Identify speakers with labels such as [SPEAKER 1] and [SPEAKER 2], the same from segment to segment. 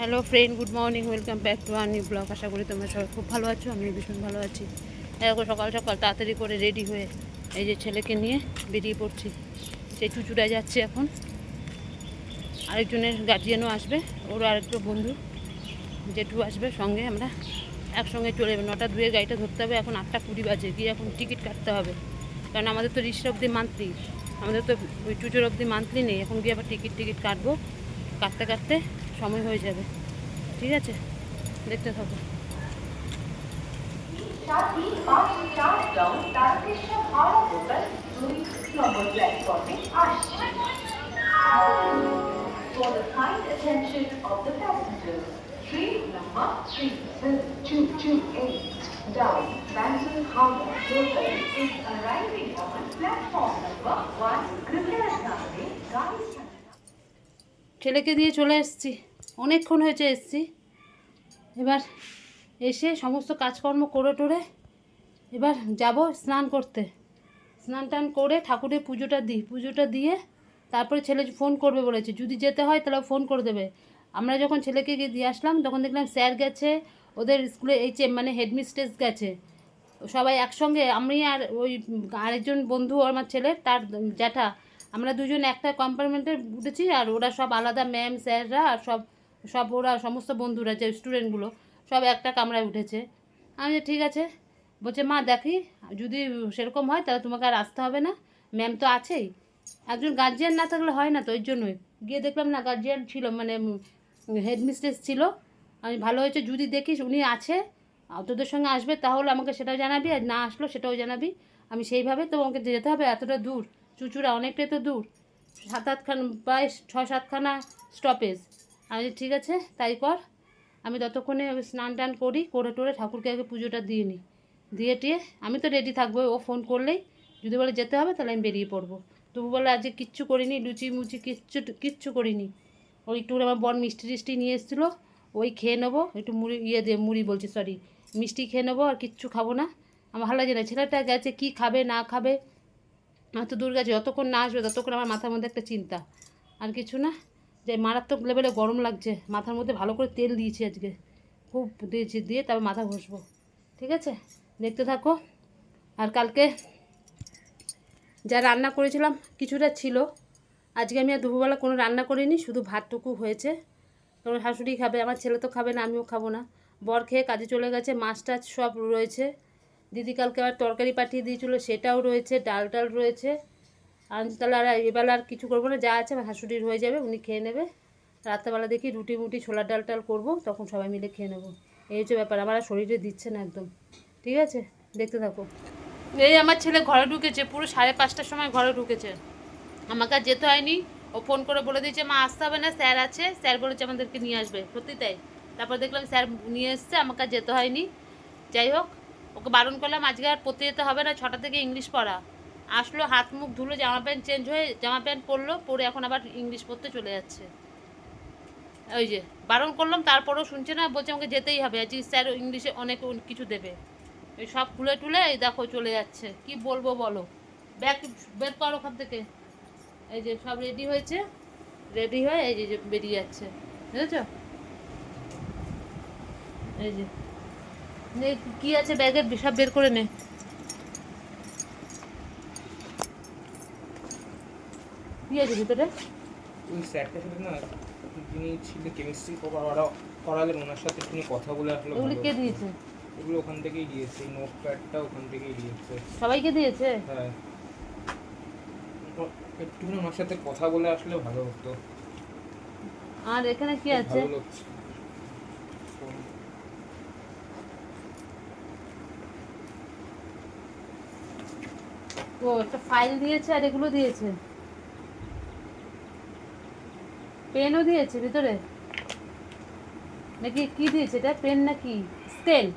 [SPEAKER 1] Hello friend, good morning, welcome back to our new blog. আশা করি তোমরা সবাই খুব ভালো আছো। আমি ভীষণ ভালো আছি। এরকম সকাল সকাল তাড়াতাড়ি করে রেডি হয়ে এই যে ছেলেকে নিয়ে বেরিয়ে পড়ছি। সেই চুচুড়ায় যাচ্ছি এখন। আরেকজনের গার্জিয়ানও আসবে, ওরও আরেকটু বন্ধু জেঠু আসবে সঙ্গে। আমরা একসঙ্গে চলে যাবে। 9টা 2 গাড়িটা ধরতে হবে। এখন 8টা 20 বাজে, গিয়ে এখন টিকিট কাটতে হবে। কারণ আমাদের তো রিক্সা অবধি মান্থলি, আমাদের তো ওই চুচুর অবধি মান্থলি নেই। এখন গিয়ে আবার টিকিট কাটবো। কাটতে কাটতে সময় হয়ে যাবে। ঠিক আছে, দেখতে থাকো।
[SPEAKER 2] সাথী 5-4 ডাউন তারকেশ্বর হাওড়া লোকাল 2 নম্বর প্ল্যাটফর্মে আসছে। For the kind attention of the passengers, train number 37228 down Bangalore Howrah local is arriving on platform number 1. कृपया ध्यान दें गाड़ी
[SPEAKER 1] ছেলেকে দিয়ে চলে এসেছি, অনেকক্ষণ হয়েছে এসেছি। এবার এসে সমস্ত কাজকর্ম করে টোরে এবার যাব স্নান করতে। স্নান টান করে ঠাকুরের পুজোটা দিয়ে তারপরে ছেলে ফোন করবে বলেছে। যদি যেতে হয় তাহলে ফোন করে দেবে। আমরা যখন ছেলেকে গিয়ে দিয়ে আসলাম তখন দেখলাম স্যার গেছে, ওদের স্কুলে মানে হেডমিস্ট্রেস গেছে, সবাই একসঙ্গে। আমি আর ওই আরেকজন বন্ধু আমার ছেলের, তার জ্যাঠা, আমরা দুজন একটা কম্পার্টমেন্টে উঠেছি। আর ওরা সব আলাদা, ম্যাম স্যাররা আর সব সব ওরা সমস্ত বন্ধুরা যে স্টুডেন্টগুলো সব একটা কামরায় উঠেছে। আমি ঠিক আছে, বলছে মা দেখি যদি সেরকম হয় তাহলে তোমাকে আর আসতে হবে না, ম্যাম তো আছেই। একজন গার্জিয়ান না থাকলে হয় না, তো ওই জন্যই গিয়ে দেখলাম না, গার্জিয়ান ছিল, মানে হেডমিস্ট্রেস ছিল। আমি ভালো হয়েছে, যদি দেখিস উনি আছে তোদের সঙ্গে আসবে তাহলে আমাকে সেটাও জানাবি, আর না আসলো সেটাও জানাবি। আমি সেইভাবে তো আমাকে যেতে হবে, এতটা দূর চুচুড়া, অনেকটাই তো দূর, 7-8খানা প্রায় 6-7খানা স্টপেজ। আমি ঠিক আছে তাই কর। আমি ততক্ষণে স্নান টান করে টোরে ঠাকুরকে আগে পুজোটা দিয়ে নিই। দিয়ে টিয়ে আমি তো রেডি থাকবো, ও ফোন করলেই যদি বলে যেতে হবে তাহলে আমি বেরিয়ে পড়বো। তবু বলে আজকে কিচ্ছু করিনি, লুচি মুচি কিচ্ছু করিনি। ওই একটু আমার বর মিষ্টি টিষ্টি নিয়ে এসেছিলো, ওই খেয়ে নেবো, একটু মুড়ি মুড়ি বলছি সরি, মিষ্টি খেয়ে নেবো, আর কিচ্ছু খাবো না। আমার ভালো লাগে না। ছেলেটা গেছে, কি খাবে না খাবে, এত দূর গেছে, যতক্ষণ না আসবে ততক্ষণ আমার মাথার মধ্যে একটা চিন্তা, আর কিছু না। যে মারাত্মক লেভেলে গরম লাগছে, মাথার মধ্যে ভালো করে তেল দিয়েছি আজকে, খুব দিয়েছি, দিয়ে তারপর মাথা ঘষবো। ঠিক আছে, দেখতে থাকো। আর কালকে যা রান্না করেছিলাম কিছুটা ছিল, আজকে আমি আর দুপুরবেলা কোনো রান্না করিনি, শুধু ভাতটুকু হয়েছে। কারণ শাশুড়ি খাবে, আমার ছেলে তো খাবে না, আমিও খাবো না। বর খেয়ে কাজে চলে গেছে, মাছ টাছ সব রয়েছে। দিদি কালকে আবার তরকারি পাঠিয়ে দিয়েছিলো, সেটাও রয়েছে, ডাল টাল রয়েছে। আর তাহলে আর এবেলা আর কিছু করবো না, যা আছে আমার শাশুড়ির হয়ে যাবে, উনি খেয়ে নেবে। রাত্রেবেলা দেখি রুটি মুটি ছোলার ডাল টাল করবো, তখন সবাই মিলে খেয়ে নেবো। এই হচ্ছে ব্যাপার, আমার আর শরীরে দিচ্ছে না একদম। ঠিক আছে, দেখতে থাকো। এই আমার ছেলে ঘরে ঢুকেছে, পুরো 5:30টার সময় ঘরে ঢুকেছে। আমাকে আর যেতে হয়নি, ও ফোন করে বলে দিয়েছে মা আসতে হবে না, স্যার আছে, স্যার বলেছে আমাদেরকে নিয়ে আসবে। সত্যি তাই। তারপর দেখলাম স্যার নিয়ে এসছে, আমাকে আর যেতে হয়নি। যাই হোক, ওকে বারণ করলাম আজকে আর পড়তে যেতে হবে না, 6টা থেকে ইংলিশ পড়া। আসলো, হাত মুখ ধুলো, জামা প্যান্ট চেঞ্জ হয়ে জামা প্যান্ট পরলো, পরে এখন আবার ইংলিশ পড়তে চলে যাচ্ছে। ওই যে বারণ করলাম, তারপরেও শুনছে না, বলছে আমাকে যেতেই হবে, আজকে স্যার ইংলিশে অনেক কিছু দেবে। এই সব খুলে টুলে এই দেখো চলে যাচ্ছে, কি বলবো বলো। ব্যাগ বের কর ওখান থেকে। এই যে সব রেডি হয়েছে, রেডি হয়ে এই যে বেরিয়ে যাচ্ছে, বুঝেছ? এই যে কি আছে ব্যাগের, সব বের করে নে। কি আছে ভিতরে?
[SPEAKER 3] ওই স্যারটার সাথে না, যিনি ছিলেন কেমিস্ট্রি করালেন, ওনার সাথে তুমি কথা বলে আসলে
[SPEAKER 1] এগুলি
[SPEAKER 3] ভালো
[SPEAKER 1] কে
[SPEAKER 3] হতো।
[SPEAKER 1] দিয়েছে?
[SPEAKER 3] এগুলো ওখান থেকেই দিয়েছে, এই নোট প্যাডটা ওখান থেকেই দিয়েছে।
[SPEAKER 1] সবাইকে দিয়েছে?
[SPEAKER 3] হ্যাঁ, একটুখানি ওনার সাথে কথা বলে আসলে ভালো হতো।
[SPEAKER 1] আর এখানে কি
[SPEAKER 3] খুব
[SPEAKER 1] আছে?
[SPEAKER 3] ভালো লাগছে।
[SPEAKER 1] ও একটা ফাইল দিয়েছে, আর এগুলো দিয়েছে, পেনও দিয়েছে ভিতরে নাকি? কি দিয়েছে এটা, পেন নাকি স্কেল?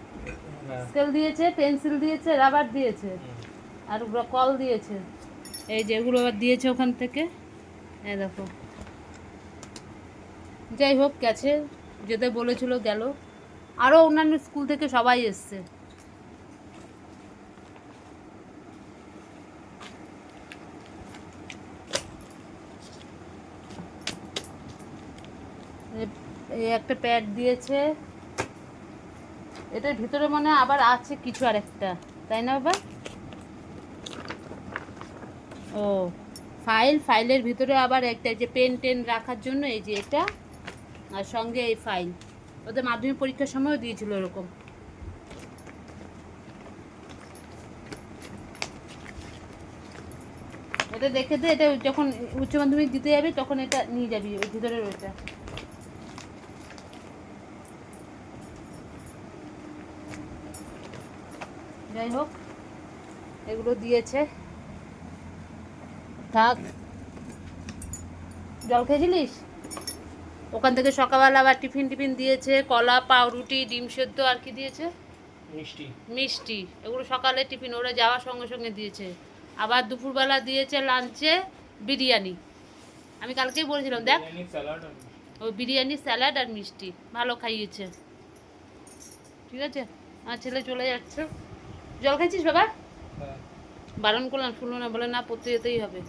[SPEAKER 3] হ্যাঁ,
[SPEAKER 1] স্কেল দিয়েছে, পেন্সিল দিয়েছে, রাবার দিয়েছে, আর কল দিয়েছে। এই যে এগুলো আবার দিয়েছে ওখান থেকে, এই দেখো। যাই হোক, গেছে, যেতে বলেছিল গেল। আরও অন্যান্য স্কুল থেকে সবাই এসছে। এই একটা প্যাড দিয়েছে, এটার ভিতরে মনে হয় আবার আছে কিছু আর একটা, তাই না বাবা? ও ফাইলের ভিতরে আবার একটা যে পেন টেন রাখার জন্য এই যে এটা, আর সঙ্গে এই ফাইল। ওদের মাধ্যমিক পরীক্ষার সময়ও দিয়েছিল এরকম। এটা দেখে দে, এটা যখন উচ্চ মাধ্যমিক দিতে যাবি তখন এটা নিয়ে যাবি, ওই ভিতরের ওইটা। যাই হোক, এগুলো দিয়েছে, থাক। জল খেয়েছিলিস? ওখান থেকে সকালবেলা আবার টিফিন দিয়েছে, কলা, পাউরুটি, ডিম সেদ্ধ, আর কি দিয়েছে? মিষ্টি। এগুলো সকালে টিফিন, ওরা যাওয়ার সঙ্গে সঙ্গে দিয়েছে। আবার দুপুরবেলা দিয়েছে লাঞ্চে বিরিয়ানি। আমি কালকেই বলেছিলাম, দেখ ওই বিরিয়ানি, স্যালাড আর মিষ্টি, ভালো খাইয়েছে। ঠিক আছে, আমার ছেলে চলে যাচ্ছে। জল খাইছিস বাবা? বারণ করলাম, শুনলো না, বলে না পড়তে যেতেই হবে।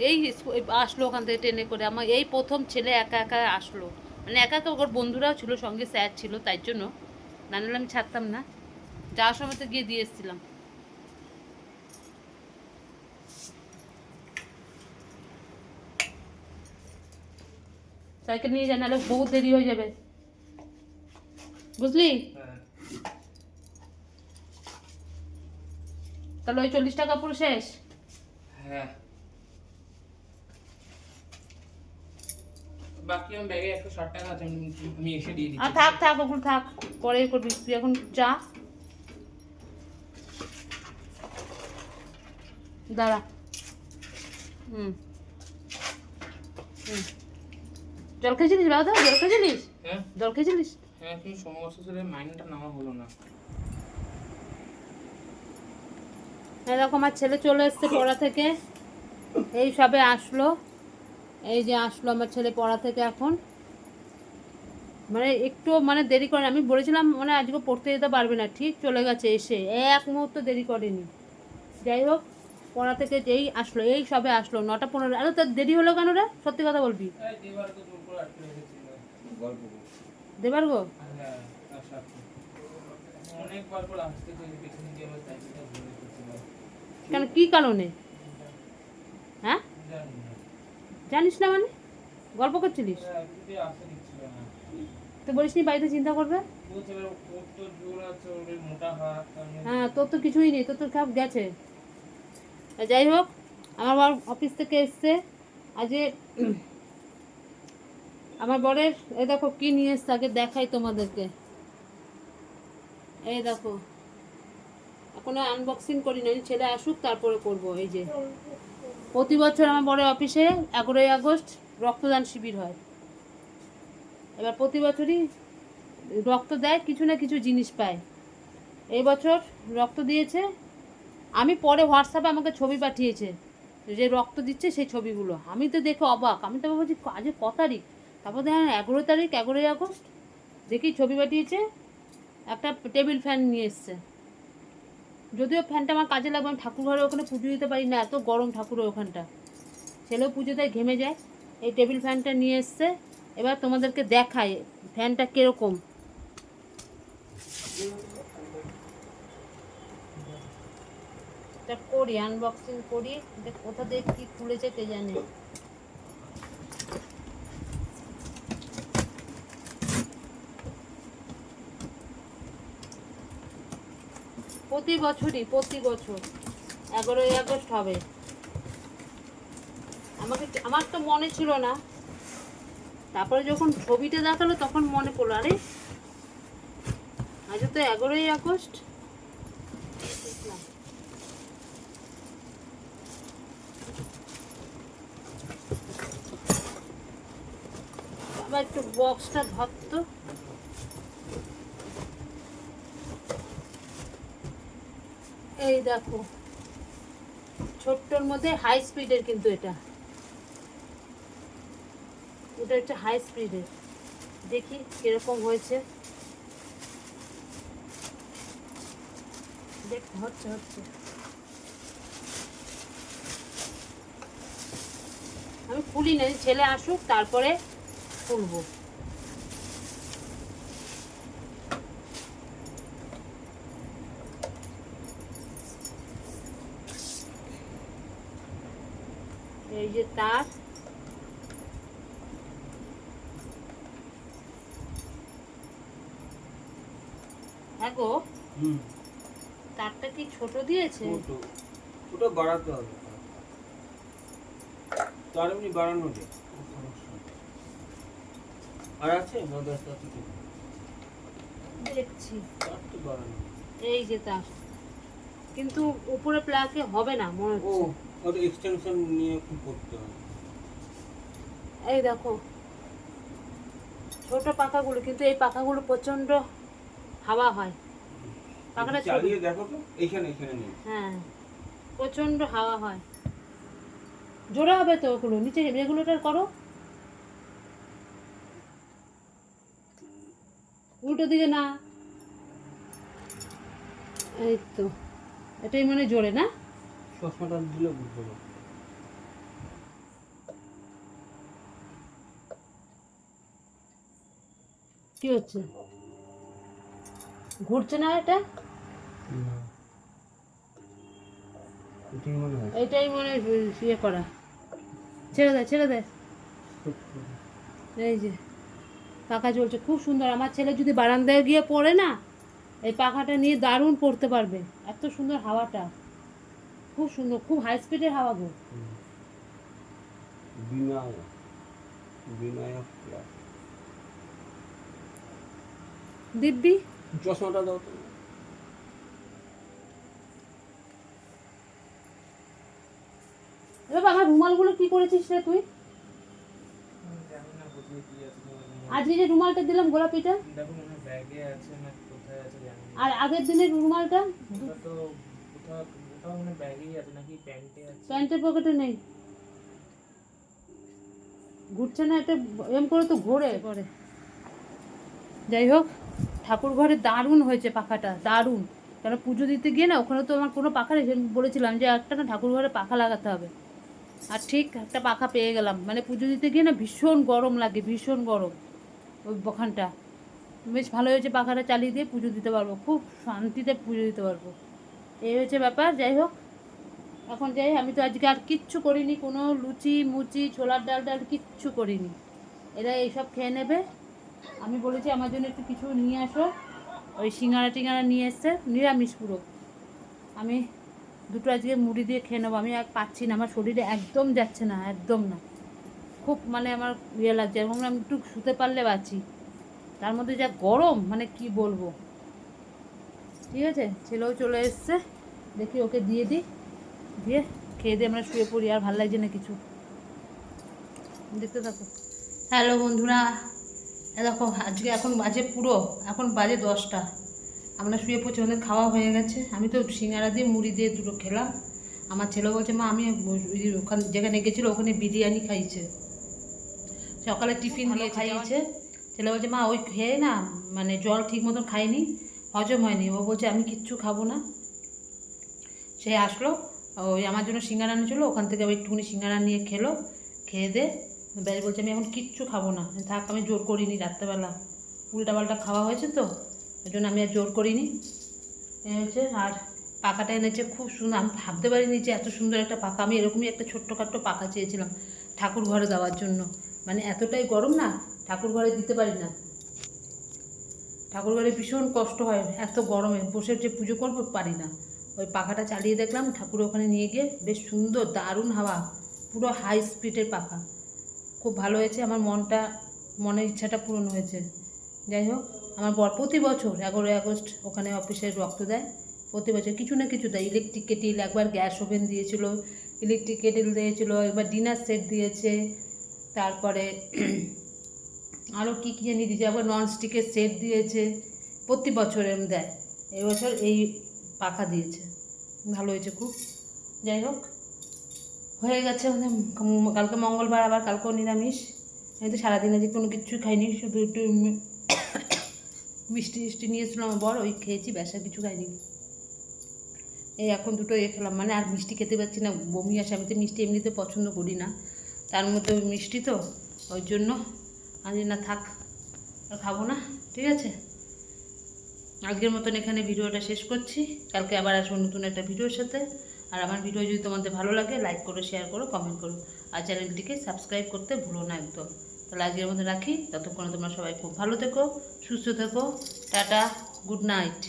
[SPEAKER 1] এই আসলো ওখান থেকে ট্রেনে করে, আমার এই প্রথম ছেলে একা একা আসলো, মানে একা একা, ওর বন্ধুরাও ছিল সঙ্গে, স্যার ছিল, তাই জন্য না নিলে আমি ছাড়তাম না। যাওয়ার সময় তো গিয়ে দিয়ে এসেছিলাম। সাইকেল নিয়ে যা, নাহলে বহুত দেরি হয়ে যাবে, বুঝলি? তাহলে ওই 40 টাকা পুরো শেষ।
[SPEAKER 3] হ্যাঁ, বাকি আমার ব্যাগে 160 টাকা আছে, আমি এসে দিয়ে দিচ্ছি।
[SPEAKER 1] থাক ওগুলো থাক, পরে করবি, তুই এখন চা দাঁড়া। হুম, জল খেয়েছিলিস বাবা? জল খেয়েছিলিস?
[SPEAKER 3] হ্যাঁ,
[SPEAKER 1] জল খেয়েছিলিস?
[SPEAKER 3] হ্যাঁ, কিন্তু সমস্ত ছেলে মাইনেটা নেওয়া হলো না।
[SPEAKER 1] এরকম আমার ছেলে চলে এসছে পড়া থেকে, এই সবে আসলো, এই যে আসলো আমার ছেলে পড়া থেকে এখন, মানে একটু মানে দেরি করে, আমি বলেছিলাম মানে আজকে পড়তে যেতে পারবে না, ঠিক চলে গেছে, এসে এক মুহূর্ত দেরি করেনি। যাই হোক, পড়া থেকে যেই আসলো, এই সবে আসলো 9:15। আরে তোর দেরি হলো কেন রে, সত্যি কথা বলবি? দেবার গো কেন, কি কারণে? হ্যাঁ, জানিস না মানে গল্প করছিলিস? তো বলিস নি বাড়িতে চিন্তা করবে? হ্যাঁ, তোর তো কিছুই নেই, তোর তো সব গেছে। যাই হোক, আমার বর অফিস থেকে এসছে আজকে, আমার বরের এই দেখো কি নিয়ে এসছে, আগে দেখাই তোমাদেরকে। এই দেখো, এখনো আনবক্সিং করি না, ছেলে আসুক তারপরে করব। এই যে প্রতি বছর আমার বড় অফিসে 11ই আগস্ট রক্তদান শিবির হয়। এবার প্রতি বছরই রক্ত দেয়, কিছু না কিছু জিনিস পায়। এই বছর রক্ত দিয়েছে, আমি পরে হোয়াটসঅ্যাপে আমাকে ছবি পাঠিয়েছে, যে রক্ত দিচ্ছে সেই ছবিগুলো, আমি তো দেখে অবাক। আমি তো ভাবছি আজ ক তারিখ, তারপর দেখেন 11 তারিখ, 11ই আগস্ট, দেখি ছবি পাঠিয়েছে, একটা টেবিল ফ্যান নিয়ে এসছে। যদিও ফ্যানটা আমার কাজে লাগবে, আমি ঠাকুর ঘরে ওখানে পুজো দিতে পারি না, এত গরম ঠাকুরের ওখানটা, ছেলেও পুজো দেয়, ঘেমে যায়। এই টেবিল ফ্যানটা নিয়ে এসছে। এবার তোমাদেরকে দেখাই ফ্যানটা কীরকম। এটা করি, আনবক্সিং করি, কোথা থেকে কী খুলেছে কে জানে। প্রতি বছর 11ই আগস্ট হবে। আমার তো মনে ছিল না, তারপরে যখন ছবিটা দেখালো তখন মনে পড়লো, আরে আজ তো 11ই আগস্ট। আবার একটু বক্সটা ধরতো। এই দেখো, ছোট্টর মধ্যে হাই স্পিডের, কিন্তু এটা হচ্ছে হাই স্পিডের। দেখি কিরকম হয়েছে, দেখ হচ্ছে। আমি খুলি নাই, ছেলে আসুক তারপরে খুলবো। এই যে তার, হ্যাঁ গো, তারটা কি ছোট দিয়েছে?
[SPEAKER 4] ওটা বাড়াতে হবে, তার এমনি বাড়ানো যায়। আর আছে মদাসটা থেকে
[SPEAKER 1] দেখছি
[SPEAKER 4] তার তো বাড়ানো।
[SPEAKER 1] এই যে তার, কিন্তু উপরে প্লাগে হবে না মনে
[SPEAKER 4] ও
[SPEAKER 1] হচ্ছে।
[SPEAKER 4] ওটা এক্সটেনশন নিয়ে একটু করতে হবে।
[SPEAKER 1] এই দেখো ছোট পাখাগুলো, কিন্তু এই পাখাগুলো প্রচন্ড হাওয়া হয়। পাখাটা ছোট,
[SPEAKER 4] চালিয়ে দেখো তো, এখানে নেই।
[SPEAKER 1] হ্যাঁ প্রচন্ড হাওয়া হয়, জোরে হবে তো। ওগুলো নিচে রেগুলেটর করো, উল্টো দিকে না। এই তো, এটাই মানে জোরে না।
[SPEAKER 4] চশমাটা দিলে বুঝতে পারবো।
[SPEAKER 1] কি হচ্ছে, ঘুরছে না এটা?
[SPEAKER 4] এটাই মনে হয়।
[SPEAKER 1] এটাই মনে হয় ইয়ে করা। ছেড়ে দে, ছেড়ে দে। এই যে পাখা চলছে, খুব সুন্দর। আমার ছেলে যদি বারান্দায় গিয়ে পড়ে না, এই পাখাটা নিয়ে দারুণ পড়তে পারবে। এত সুন্দর হাওয়াটা, খুব সুন্দর, খুব হাই স্পিডের হাওয়া গো।
[SPEAKER 4] বিনায়ক প্লাস।
[SPEAKER 1] দিব্যি
[SPEAKER 4] চশমাটা দাও তো।
[SPEAKER 1] এবার আমার রুমালগুলো কি করেছিস রে তুই?
[SPEAKER 3] জানি না কোথায় কি আছে,
[SPEAKER 1] আজকে যে রুমালটা দিলাম গোলাপিটা,
[SPEAKER 3] দেখো মনে হয় ব্যাগে আছে না কোথায় আছে জানি না।
[SPEAKER 1] আর আগের দিনের রুমালটা
[SPEAKER 3] ওটা তো ওটাও মানে ব্যাগেই আছে নাকি প্যান্টে আছে?
[SPEAKER 1] প্যান্টের পকেটে নেই। ঘুরছে না, একটা এম করে তো ঘোরে পরে। যাই হোক, ঠাকুর ঘরে দারুণ হয়েছে পাখাটা, দারুণ। কেন পুজো দিতে গিয়ে না, ওখানে তো আমার কোনো পাখা নেই। বলেছিলাম যে একটা না ঠাকুর ঘরে পাখা লাগাতে হবে, আর ঠিক একটা পাখা পেয়ে গেলাম। মানে পুজো দিতে গিয়ে না ভীষণ গরম লাগে, ভীষণ গরম ওই ওখানটা। বেশ ভালো হয়েছে, পাখাটা চালিয়ে দিয়ে পুজো দিতে পারবো, খুব শান্তিতে পুজো দিতে পারবো। এই হচ্ছে ব্যাপার। যাই হোক, এখন যাই। আমি তো আজকে আর কিচ্ছু করিনি, কোনো লুচি মুচি ছোলার ডাল ডাল কিচ্ছু করিনি। এরা এইসব খেয়ে নেবে। আমি বলেছি আমার জন্য একটু কিছু নিয়ে আসো, ওই সিঙ্গারা টিঙ্গারা নিয়ে এসছে, নিরামিষ পুরো। আমি দুটো আজকে মুড়ি দিয়ে খেয়ে নেবো। আমি আর পাচ্ছি না, আমার শরীরে একদম যাচ্ছে না, একদম না। খুব মানে আমার ইয়ে লাগছে, এখন আমি একটু শুতে পারলে বাঁচি। তার মধ্যে যা গরম, মানে কি বলবো। ঠিক আছে, ছেলেও চলে এসছে, দেখি ওকে দিয়ে দিই, দিয়ে খেয়ে দিয়ে আমরা শুয়ে পড়ি। আর ভালো লাগছে না কিছু, দেখতে থাকো। হ্যালো বন্ধুরা, দেখো আজকে এখন বাজে পুরো, এখন বাজে 10টা। আমরা শুয়ে পড়ছি, আমাদের খাওয়া হয়ে গেছে। আমি তো সিঙ্গারা দিয়ে মুড়ি দিয়ে দুটো খেলাম। আমার ছেলে বলছে মা আমি ওখানে যেখানে গেছিলো ওখানে বিরিয়ানি খাইছে, সকালে টিফিন দিয়ে খাইয়েছে। ছেলে বলছে মা ওই খেয়ে না, মানে জল ঠিক মতন খাইনি, হজম হয়নি। ও বলছে আমি কিচ্ছু খাবো না। সে আসলো, ওই আমার জন্য সিঙ্গারা নিয়েছিলো, ওখান থেকে ওই একটুখানি সিঙ্গারা নিয়ে খেলো। খেয়ে দে ব্যাস বলছে আমি এখন কিচ্ছু খাবো না। থাক, আমি জোর করিনি, রাত্রেবেলা উল্টাপাল্টা খাওয়া হয়েছে তো, ওই জন্য আমি আর জোর করিনি। এনেছে, আর পাখাটা এনেছে খুব সুন্দর। আমি ভাবতে পারিনি যে এত সুন্দর একটা পাখা। আমি এরকমই একটা ছোট্টখাট্টো পাখা চেয়েছিলাম ঠাকুর ঘরে দেওয়ার জন্য। মানে এতটাই গরম না, ঠাকুর ঘরে দিতে পারি না। ঠাকুর ঘরে ভীষণ কষ্ট হয় এত গরমে, বসে যে পুজো করবো পারি না। ওই পাখাটা চালিয়ে দেখলাম, ঠাকুর ওখানে নিয়ে গিয়ে বেশ সুন্দর দারুণ হাওয়া, পুরো হাই স্পিডের পাখা। খুব ভালো হয়েছে, আমার মনের ইচ্ছাটা পূরণ হয়েছে। যাই হোক, আমার বর প্রতি বছর 11ই আগস্ট ওখানে অফিসে রক্ত দেয়। প্রতি বছর কিছু না কিছু দেয়, ইলেকট্রিক কেটিল, একবার গ্যাস ওভেন দিয়েছিল, ইলেকট্রিক কেটেল দিয়েছিল, একবার ডিনার সেট দিয়েছে, তারপরে আরও কী কী জানি দিয়েছে, আবার ননস্টিকের সেট দিয়েছে। প্রতি বছর এরম দেয়, এবছর এই পাখা দিয়েছে, ভালো হয়েছে খুব। যাই হোক, হয়ে গেছে আমাদের। কালকে মঙ্গলবার, আবার কালকেও নিরামিষ। আমি তো সারাদিন আজকে কোনো কিছু খাইনি, শুধু একটু মিষ্টি মিষ্টি নিয়েছিলাম আমার বর, ওই খেয়েছি, ব্যাসা কিছু খাইনি। এই এখন দুটো খেলাম, মানে আর মিষ্টি খেতে পারছি না, বমি আসে। আমি তো মিষ্টি এমনিতে পছন্দ করি না, তার মধ্যে ওই মিষ্টি তো, ওই জন্য আজ না থাক, আর খাবো না, ঠিক আছে। আজকের মতন এখানে ভিডিওটা শেষ করছি। কালকে আবার আসবো নতুন একটা ভিডিওর সাথে। আর আমার ভিডিও যদি তোমাদের ভালো লাগে লাইক করো, শেয়ার করো, কমেন্ট করো, আর চ্যানেলটিকে সাবস্ক্রাইব করতে ভুলো না একদম। তাহলে আজকের মতো রাখি, ততক্ষণে তোমরা সবাই খুব ভালো থেকো, সুস্থ থেকো। Tata, good night.